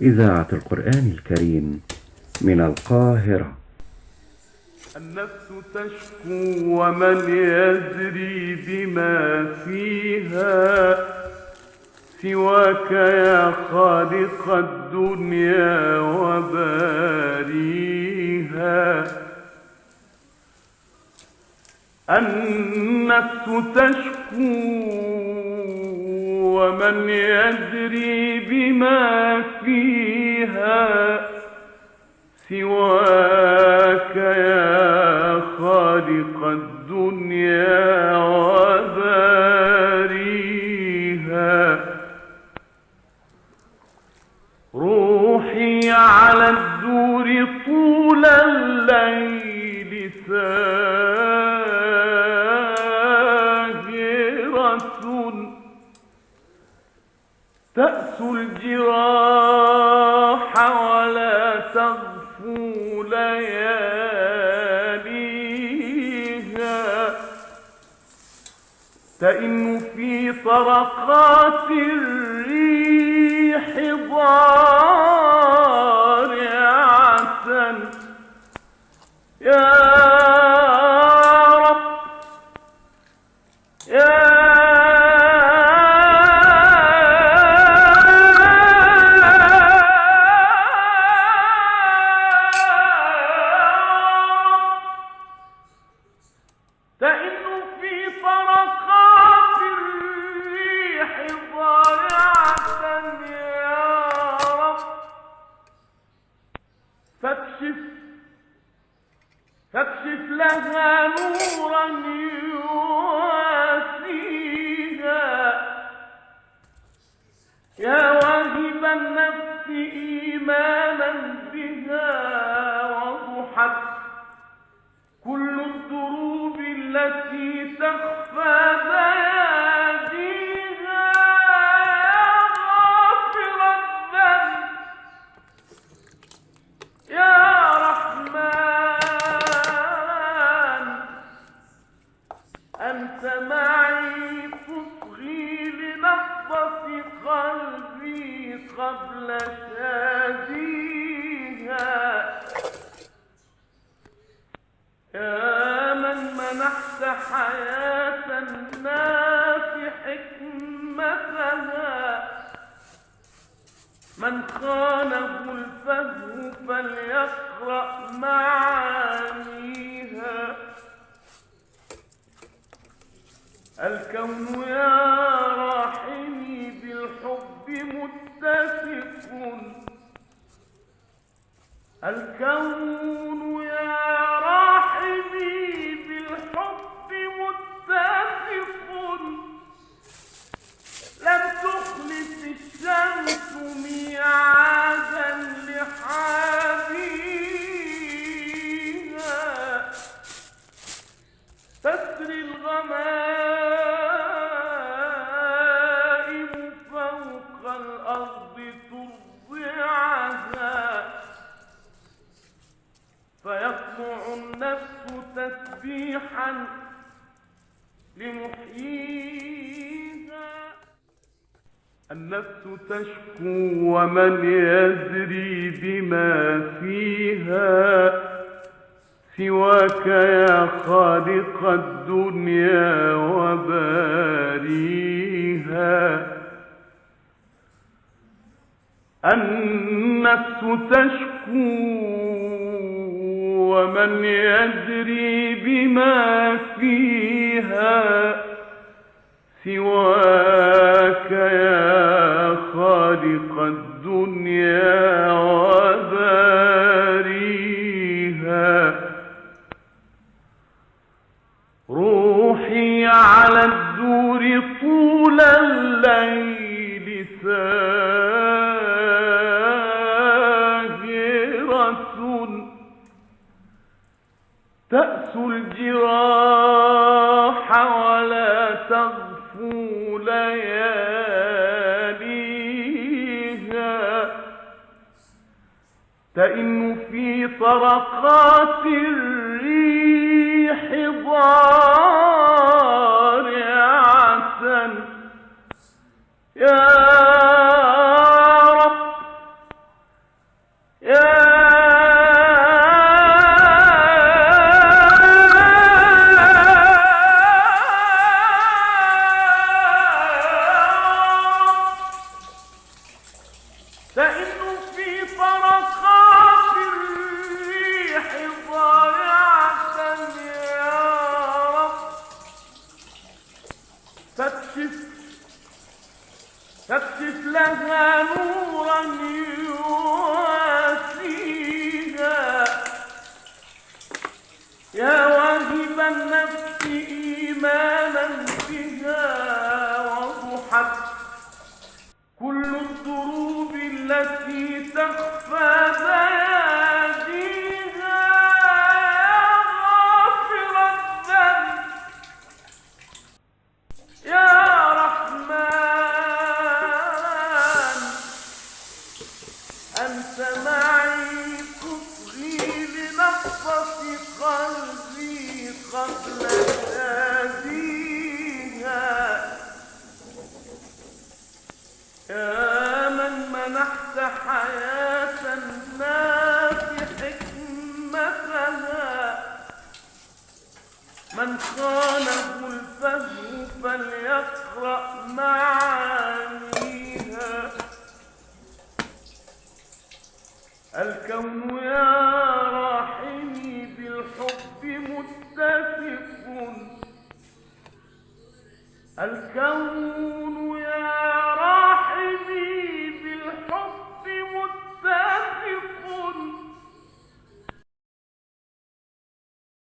إذاعة القرآن الكريم من القاهرة. النفس تشكو ومن يدري بما فيها سواك يا خالق الدنيا وباريها. النفس تشكو ومن يدري بما فيها سواك يا خالق الدنيا وباريها. روحي على الدور طول الليل ساهرة تأسو الجراح ولا تغفو لياليها. تئن في طرقات الريح ضارعة يا رب يا فاكشف لها نورا يواسيها. يا واهب النفس إيمانا بها وضحت كل الدروب التي تخفى بياديها. يا غافر الذنب يا أنت معي تصغي لنبضة قلبي قبل شاديها. يا من منحت حياة الناس حكمتها. من خانه الفهم فليقرأ معانيها. الكون يا راحمي بالحب متفق. الكون يا راحمي بالحب متفق. لم تخلف الشمس ميعادا لحابيها. تسري الغمائم فوق الأرض ترضعها. فيطلع النفس تسبيحا لمحييها. النفس تشكو ومن يدري بما فيها سواك يا خالق الدنيا وباريها. النفس تشكو ومن يدري بما فيها سواك يا خالق الدنيا وباريها. روحي على الدور طول الليل ساهرة تأسو الجراح ولا تغفو لياليها. تئن في طرقات الريح ضارعة يا رب مثلها نورا يواسيها يا واهب النفس إيمانا بها وضحت كل الدروب التي تخفى بياديها غافر الذنب يا رحمن أنت معي تصغي لنفس قلبي قبل شاديها يا من منحت حياة الناس حكمتها من خانه الفهم فليقرأ معانيها الكون يا راحمي بالحب متفق الكون